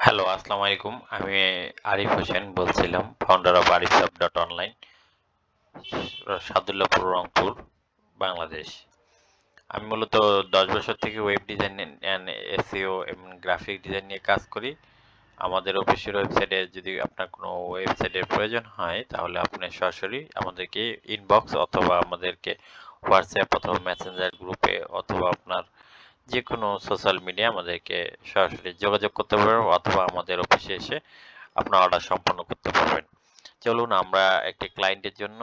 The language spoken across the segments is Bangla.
হ্যালো, আসসালামু আলাইকুম। আমি আরিফ হোসেন বলছিলাম, founder of arifsub.online, Sadullapur, Rangpur, Bangladesh. আমি মূলত 10 বছর থেকে ওয়েব ডিজাইন অ্যান্ড এসইও এবং গ্রাফিক ডিজাইন নিয়ে কাজ করি। আমাদের অফিসিয়াল ওয়েবসাইটে যদি আপনার কোনো ওয়েবসাইটের প্রয়োজন হয়, তাহলে আপনি সরাসরি আমাদেরকে ইনবক্স অথবা আমাদেরকে হোয়াটসঅ্যাপ অথবা মেসেঞ্জার গ্রুপে অথবা আপনার যেকোনো সোশ্যাল মিডিয়া আমাদেরকে সরাসরি যোগাযোগ করতে পারবেন অথবা আমাদের অফিসে এসে আপনার অর্ডার সম্পন্ন করতে পারবেন। চলুন আমরা একটি ক্লায়েন্টের জন্য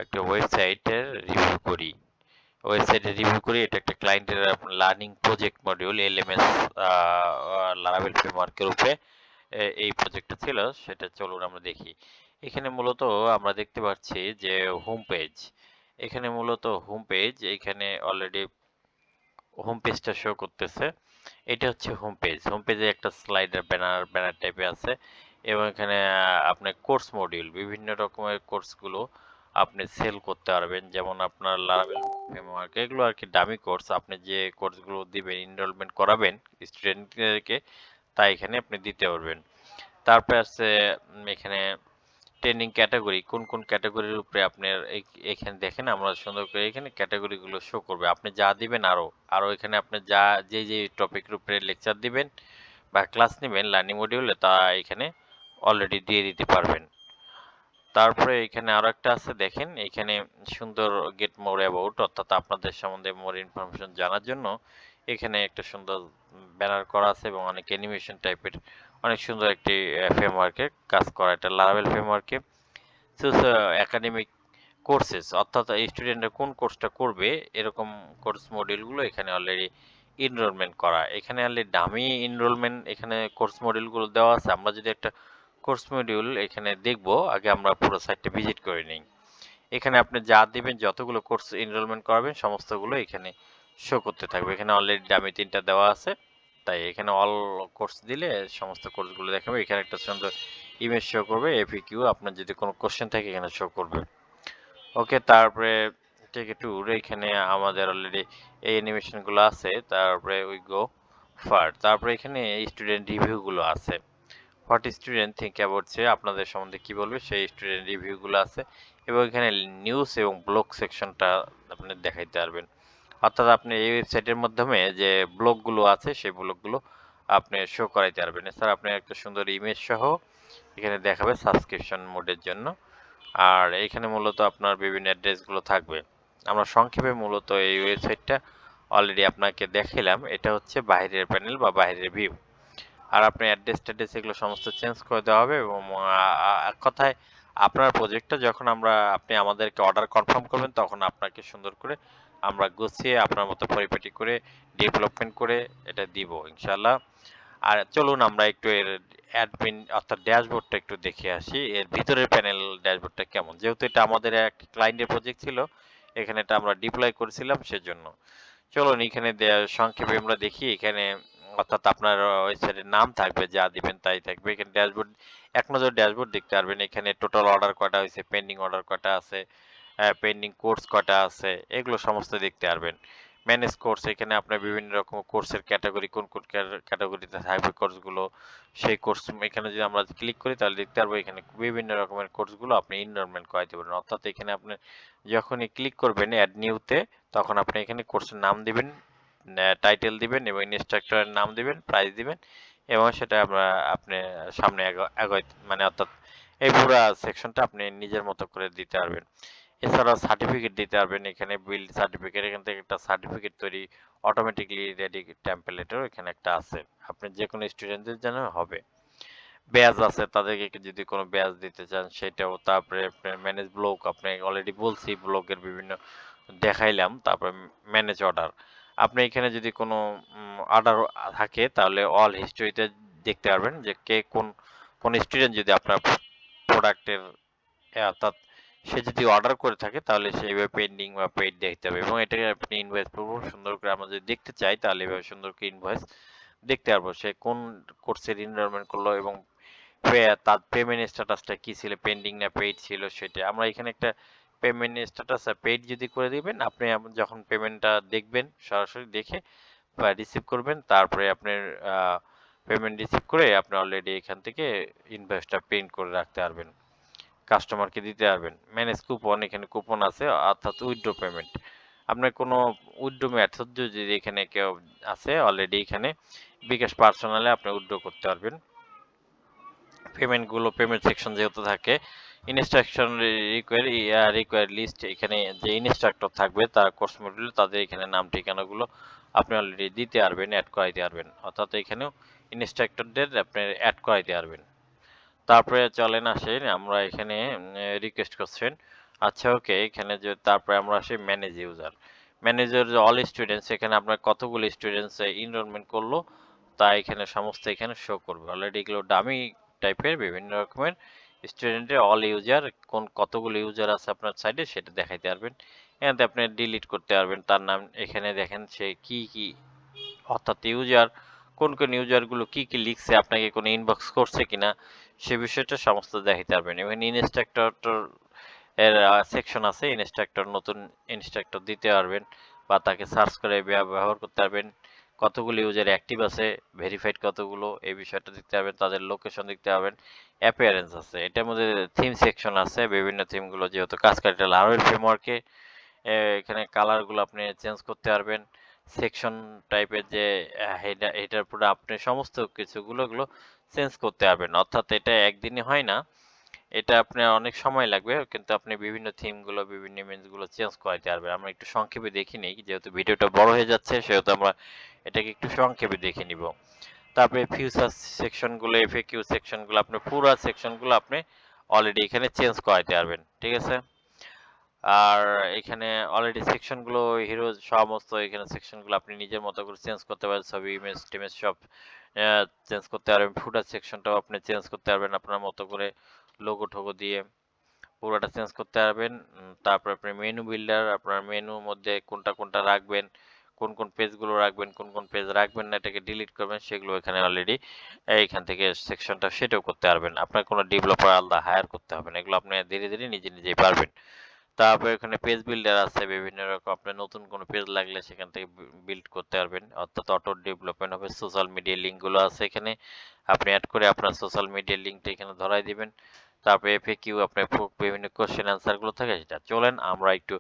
একটা ওয়েবসাইটের রিভিউ করি। ওয়েবসাইটের রিভিউ করি, এটা একটা ক্লায়েন্টের learning project module LMS Laravel ফ্রেমওয়ার্কের উপরে এই প্রজেক্টটা ছিল, সেটা চলুন আমরা দেখি। এখানে মূলত আমরা দেখতে পাচ্ছি যে হোম পেজ, এখানে মূলত হোম পেজ, এখানে অলরেডি হোম পেজটা শো করতেছে। এটা হচ্ছে হোম পেজ। হোম পেজে একটা স্লাইডার ব্যানার টাইপে আছে এবং এখানে আপনার কোর্স মডিউল, বিভিন্ন রকমের কোর্সগুলো আপনি সেল করতে পারবেন। যেমন আপনার লারাভেল ফ্রেমওয়ার্ক, এগুলো আর কি দামি কোর্স। আপনি যে কোর্সগুলো দিবেন, এনরোলমেন্ট করাবেন স্টুডেন্টদেরকে, তা এখানে আপনি দিতে পারবেন। তারপরে আছে এখানে ট্রেনিং ক্যাটাগরি, কোন কোন ক্যাটাগরির উপরে আপনার এখানে দেখেন আমরা সুন্দর করে এখানে ক্যাটাগরিগুলো শো করবে। আপনি যা দিবেন আরো এখানে আপনি যা যে টপিকের উপরে লেকচার দিবেন বা ক্লাস নেবেন লার্নিং মডিউলে, তা এখানে অলরেডি দিয়ে দিতে পারবেন। তারপরে এখানে আরো একটা আছে, দেখেন এখানে সুন্দর গেট মোর অ্যাবাউট, অর্থাৎ আপনাদের সম্বন্ধে মোর ইনফরমেশন জানার জন্য এখানে একটা সুন্দর ব্যানার করা আছে এবং অনেক অ্যানিমেশন টাইপের অনেক সুন্দর একটি ফ্রেমওয়ার্কে কাজ করা। এটা লারাভেল ফ্রেমওয়ার্কে একাডেমিক কোর্সেস, অর্থাৎ এই স্টুডেন্টরা কোন কোর্সটা করবে এরকম কোর্স মডিউলগুলো এখানে অলরেডি এনরোলমেন্ট করা। এখানে অলরেডি ডামি এনরোলমেন্ট, এখানে কোর্স মডিউলগুলো দেওয়া আছে। আমরা যদি একটা কোর্স মডিউল এখানে দেখব, আগে আমরা পুরো সাইটটা ভিজিট করে নিই। এখানে আপনি যা দিবেন, যতগুলো কোর্স এনরোলমেন্ট করাবেন সমস্তগুলো এখানে শো করতে থাকবে। এখানে অলরেডি ডামি 3টা দেওয়া আছে, তাই এখানে অল কোর্স দিলে সমস্ত কোর্সগুলো দেখাবে। এখানে একটা সুন্দর ইমেজ শো করবে, এফিকিউ, আপনার যদি কোনো কোশ্চেন থাকে এখানে শো করবে। ওকে, তারপরে টেক এ ট্যুর, এখানে আমাদের অলরেডি এই অ্যানিমেশনগুলো আছে। তারপরে উই গো ফার, তারপরে এখানে স্টুডেন্ট রিভিউগুলো আছে। হোয়াট স্টুডেন্ট থিঙ্ক অ্যাবাউট, সে আপনাদের সম্বন্ধে কি বলবে সেই স্টুডেন্ট রিভিউগুলো আছে। এবং এখানে নিউজ এবং ব্লগ সেকশনটা আপনি দেখাইতে পারবেন। অর্থাৎ আপনি এই ওয়েবসাইটের মাধ্যমে যে ব্লগগুলো আছে সেই ব্লগগুলো আপনি শো করাইতে পারবেন। এছাড়া আপনি একটা সুন্দর ইমেজ সহ এখানে দেখাবে সাবস্ক্রিপশন মোডের জন্য। আর এখানে মূলত আপনার বিভিন্ন অ্যাড্রেসগুলো থাকবে। আমরা সংক্ষেপে মূলত এই ওয়েবসাইটটা অলরেডি আপনাকে দেখাইলাম। এটা হচ্ছে বাইরের প্যানেল বা বাইরের ভিউ। আর আপনার অ্যাড্রেস ট্যাড্রেস এগুলো সমস্ত চেঞ্জ করে দেওয়া হবে এবং এক কথায় আপনার প্রজেক্টটা যখন আপনি আমাদেরকে অর্ডার কনফার্ম করবেন, তখন আপনাকে সুন্দর করে আমরা গুছিয়ে আপনার মতো পরিপাটি করে ডেভেলপমেন্ট করে এটা দিব ইনশাল্লাহ। আর চলুন আমরা একটু এর অ্যাডমিন অর্থাৎ ড্যাশবোর্ডটা একটু দেখে আসি, এর ভিতরের প্যানেল ড্যাশবোর্ডটা কেমন। যেহেতু এটা আমাদের এক ক্লায়েন্টের প্রজেক্ট ছিল, এখানে এটা আমরা ডিপ্লয় করেছিলাম সেজন্য। চলুন এখানে সংক্ষেপে আমরা দেখি। এখানে অর্থাৎ আপনার ওয়েবসাইটের নাম থাকবে, যা দিবেন তাই থাকবে। এখানে ড্যাশবোর্ড, এক নজর ড্যাশবোর্ড দেখতে পারবেন। এখানে টোটাল অর্ডার কটা হয়েছে, পেন্ডিং অর্ডার কটা আছে, পেন্ডিং কোর্স কটা আছে, এগুলো সমস্ত দেখতে পারবেন। ম্যানেজ কোর্স, এখানে আপনার বিভিন্ন রকম কোর্সের ক্যাটাগরি, কোন কোন ক্যাটাগরিতে থাকবে কোর্সগুলো, সেই কোর্স এখানে যদি আমরা ক্লিক করি তাহলে দেখতে পারবো এখানে বিভিন্ন রকমের কোর্সগুলো আপনি এনরোলমেন্ট করাইতে পারেন। অর্থাৎ এখানে আপনি যখনই ক্লিক করবেন অ্যাড নিউতে, তখন আপনি এখানে কোর্সের নাম দিবেন, টাইটেল দিবেন এবং ইনস্ট্রাক্টরের নাম দিবেন, প্রাইস দিবেন এবং সেটা আপনি সামনে মানে অর্থাৎ এই পুরো সেকশনটা আপনি নিজের মতো করে দিতে পারবেন। এছাড়াও সার্টিফিকেট দিতে পারবেন। এখানে বিল্ড সার্টিফিকেট, এখান থেকে একটা সার্টিফিকেট তৈরি অটোমেটিকলি রেডি টেমপ্লেটের এখানে একটা আছে, আপনি যে কোনো স্টুডেন্টদের জন্য হবে। ব্যাজ আছে, তাদেরকে যদি কোনো ব্যাজ দিতে চান সেটাও। তারপরে আপনার ম্যানেজ ব্লগ, আপনি অলরেডি বলছি ব্লগের বিভিন্ন দেখাইলাম। তারপরে ম্যানেজ অর্ডার, আপনি এখানে যদি কোনো অর্ডার থাকে তাহলে অল হিস্ট্রিতে দেখতে পারবেন যে কে কোন স্টুডেন্ট যদি আপনার প্রোডাক্টের অর্থাৎ সে যদি অর্ডার করে থাকে তাহলে সেইভাবে পেন্ডিং বা পেইড দেখতে হবে। এবং এটাকে আপনি ইনভয়েস করবো সুন্দর করে, আমরা যদি দেখতে চাই তাহলে এভাবে সুন্দর করে ইনভয়েস দেখতে পারবো সে কোন কোর্সের এনরোলমেন্ট করলো এবং তার পেমেন্ট স্ট্যাটাসটা কি ছিল, পেন্ডিং না পেইড ছিল সেটা। আমরা এখানে একটা পেমেন্ট স্ট্যাটাস পেইড যদি করে দিবেন, আপনি যখন পেমেন্টটা দেখবেন সরাসরি দেখে বা রিসিভ করবেন, তারপরে আপনার পেমেন্ট রিসিভ করে আপনি অলরেডি এখান থেকে ইনভয়েসটা প্রিন্ট করে রাখতে পারবেন, কাস্টমারকে দিতে পারবেন। ম্যানেজ কুপন, এখানে কুপন আছে, অর্থাৎ উইথড্র পেমেন্ট। আপনার কোনো উইথড্র মেথড যদি এখানে কেউ আছে অলরেডি, এখানে বিকাশ পার্সোনালে আপনি উইথড্র করতে পারবেন। পেমেন্টগুলো পেমেন্ট সেকশন যেহেতু থাকে, ইনস্ট্রাকশন রিকোয়ার লিস্ট, এখানে যে ইনস্ট্রাক্টর থাকবে তার কোর্স মডিউল, তাদের এখানে নাম ঠিকানাগুলো আপনি অলরেডি দিতে পারবেন, অ্যাড করাইতে পারবেন, অর্থাৎ এখানেও ইনস্ট্রাক্টরদের আপনি অ্যাড করাইতে পারবেন। তারপরে চলেন আসেন আমরা এখানে রিকোয়েস্ট করছেন, আচ্ছা ওকে, এখানে যে তারপরে আমরা আসি manage user. Manager all students, এখানে আপনার কতগুলো স্টুডেন্টস এনরোলমেন্ট করলো তা এখানে সমস্ত এখানে শো করবে। অলরেডি এগুলো ডামি টাইপের বিভিন্ন রকমের স্টুডেন্টের অল ইউজার, কতগুলো ইউজার আছে আপনার সাইডে সেটা দেখাইতে পারবেন। এখানে আপনি ডিলিট করতে পারবেন তার নাম, এখানে দেখেন সে কি কি, অর্থাৎ ইউজার কোন কোন ইউজারগুলো কি কি লিখছে, আপনাকে কোনো ইনবক্স করছে কিনা সে বিষয়টা সমস্ত দেখাইতে পারবেন। এবং ইনস্ট্রাক্টর এর সেকশন আছে, ইনস্ট্রাক্টর নতুন ইনস্ট্রাক্টর দিতে পারবেন বা তাকে সার্চ করে ব্যবহার করতে পারবেন। কতগুলো ইউজার অ্যাক্টিভ আছে, ভেরিফাইড কতগুলো, এই বিষয়টা দেখতে পারবেন। তাদের লোকেশন দেখতে পারবেন। অ্যাপিয়ারেন্স আছে, এটার মধ্যে থিম সেকশন আছে, বিভিন্ন থিমগুলো যেহেতু কাজ করে এটা লারাভেল ফ্রেমওয়ার্কে, এখানে কালারগুলো আপনি চেঞ্জ করতে পারবেন। সেকশন টাইপের যে হেডার পুরো আপনি সমস্ত কিছুগুলো এগুলো চেঞ্জ করতে পারবেন। অর্থাৎ এটা একদিনে হয় না, এটা আপনার অনেক সময় লাগবে, কিন্তু আপনি বিভিন্ন থিমগুলো বিভিন্ন ইমেজগুলো চেঞ্জ করাইতে পারবেন। আমরা একটু সংক্ষেপে দেখি নিই, যেহেতু ভিডিওটা বড় হয়ে যাচ্ছে সেহেতু আমরা এটাকে একটু সংক্ষেপে দেখে নিব। তারপরে ফিউচার সেকশনগুলো, এফএকিউ সেকশনগুলো, আপনি পুরো সেকশনগুলো আপনি অলরেডি এখানে চেঞ্জ করাইতে পারবেন, ঠিক আছে। আর এখানে অলরেডি সেকশনগুলো হিরো সমস্ত এখানে সেকশনগুলো আপনি নিজের মতো করে চেঞ্জ করতে পারেন, ছবি ইমেজ টিমেজ সব চেঞ্জ করতে পারবেন। ফুটার সেকশনটাও আপনি চেঞ্জ করতে পারবেন আপনার মতো করে, লোগো টোগো দিয়ে পুরোটা চেঞ্জ করতে পারবেন। তারপর আপনি মেনু বিল্ডার, আপনার মেনুর মধ্যে কোনটা কোনটা রাখবেন, কোন কোন পেজগুলো রাখবেন, কোন কোন পেজ রাখবেন না, এটাকে ডিলিট করবেন, সেগুলো এখানে অলরেডি এইখান থেকে সেকশনটা সেটাও করতে পারবেন। আপনার কোনো ডেভেলপার আলাদা হায়ার করতে হবে না, এগুলো আপনি ধীরে ধীরে নিজে নিজেই পারবেন। তারপর এখানে পেজ বিল্ডার আছে বিভিন্ন রকম, আপনার নতুন কোনো পেজ লাগলে সেখান থেকে বিল্ড করতে পারবেন, অর্থাৎ অটো ডেভেলপমেন্ট হবে। সোশ্যাল মিডিয়া লিঙ্কগুলো আছে এখানে, আপনি অ্যাড করে আপনার সোশ্যাল মিডিয়া লিঙ্কটা এখানে ধরাই দিবেন। তারপরে এফএকিউ, আপনার বিভিন্ন কোশ্চেন অ্যান্সারগুলো থাকে সেটা। চলেন আমরা একটু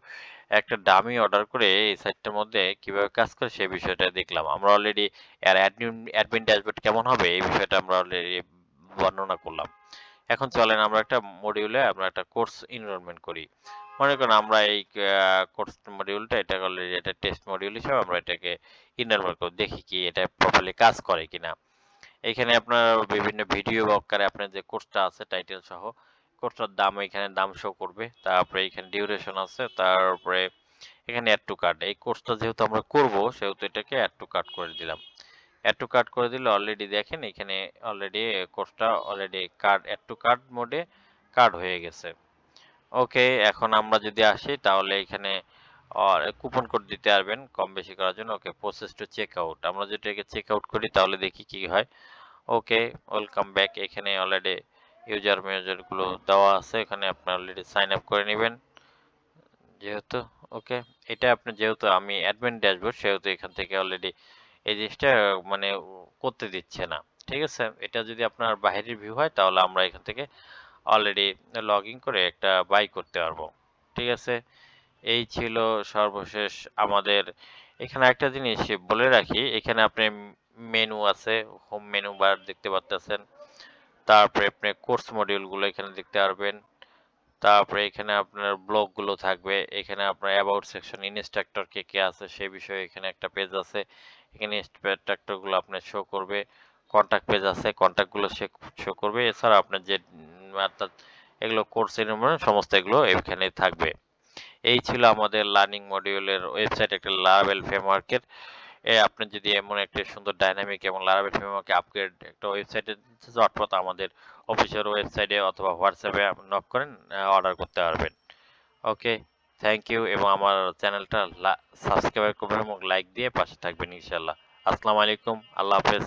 একটা ডামি অর্ডার করে এই সাইটটার মধ্যে কিভাবে কাজ করে সেই বিষয়টা দেখলাম। আমরা অলরেডি এর অ্যাডমিন ড্যাশবোর্ড কেমন হবে এই বিষয়টা আমরা অলরেডি বর্ণনা করলাম। এখন চলেন আমরা একটা মডিউলে আমরা একটা কোর্স এনরোলমেন্ট করি। মনে করেন আমরা এই কোর্স মডিউলটা, এটা অলরেডি এটা টেস্ট মডিউল হিসেবে আমরা এটাকে এনরোলমেন্ট করি, দেখি কি এটা প্রপারলি কাজ করে কিনা। এখানে আপনার বিভিন্ন ভিডিও আকারে আপনার যে কোর্সটা আছে টাইটেল সহ কোর্সটার দাম, এখানে দাম শো করবে। তারপরে এখানে ডিউরেশন আছে, তারপরে এখানে অ্যাড টু কার্ট। এই কোর্সটা যেহেতু আমরা করব সেহেতু এটাকে অ্যাড টু কার্ট করে দিলাম। অ্যাড টু কার্ট করে দিলে অলরেডি দেখেন এখানে অলরেডি কোর্সটা already card add to cart মোডে কার্ড হয়ে গেছে। ওকে, এখন আমরা যদি আসি তাহলে এখানে কুপন কোড দিতে পারবেন কম বেশি করার জন্য। ওকে, প্রসেস টু চেক আউট, আমরা যদি এটাকে চেক আউট করি তাহলে দেখি কি হয়। ওকে, ওয়েলকাম ব্যাক। এখানে অলরেডি ইউজার মেজার গুলো দেওয়া আছে, এখানে আপনি অলরেডি সাইন আপ করে নেবেন যেহেতু। ওকে, এটা আপনি যেহেতু আমি অ্যাডমিন ড্যাশবোর্ড সেহেতু এখান থেকে অলরেডি এই জিনিসটা মানে করতে দিচ্ছে না, ঠিক আছে। এটা যদি আপনার বাইরের ভিউ হয় তাহলে আমরা এখান থেকে অলরেডি লগ ইন করে একটা বাই করতে পারবো, ঠিক আছে। এই ছিল সর্বশেষ আমাদের। এখানে একটা জিনিস বলে রাখি, এখানে আপনি মেনু আছে, হোম মেনু বার দেখতে পাচ্ছেন। তারপরে আপনি কোর্স মডিউলগুলো এখানে দেখতে পারবেন। তারপরে এখানে আপনার ব্লগগুলো থাকবে, এখানে আপনার অ্যাবাউট সেকশন, ইনস্ট্রাক্টর কে কে আছে সেই বিষয়ে এখানে একটা পেজ আছে, এখানে ইনস্ট্রাক্টরগুলো আপনার শো করবে। কন্ট্যাক্ট পেজ আছে, কন্ট্যাক্টগুলো শো করবে। এছাড়া আপনার যে অর্থাৎ এগুলো কোর্স সমস্ত এগুলো এখানে থাকবে। এই ছিল আমাদের লার্নিং মডিউলের ওয়েবসাইট, একটা লারাভেল ফ্রেমওয়ার্কের। আপনি যদি এমন একটা সুন্দর ডাইনামিক এবং লারাভেল ফ্রেমওয়ার্কে আপগ্রেড একটা ওয়েবসাইটে চটপট আমাদের অফিসিয়াল ওয়েবসাইটে অথবা হোয়াটসঅ্যাপে নক করেন, অর্ডার করতে পারবেন। ওকে, থ্যাংক ইউ, এবং আমার চ্যানেলটা সাবস্ক্রাইব করবেন এবং লাইক দিয়ে পাশে থাকবেন ইনশাল্লাহ। আসসালামু আলাইকুম, আল্লাহ হাফেজ।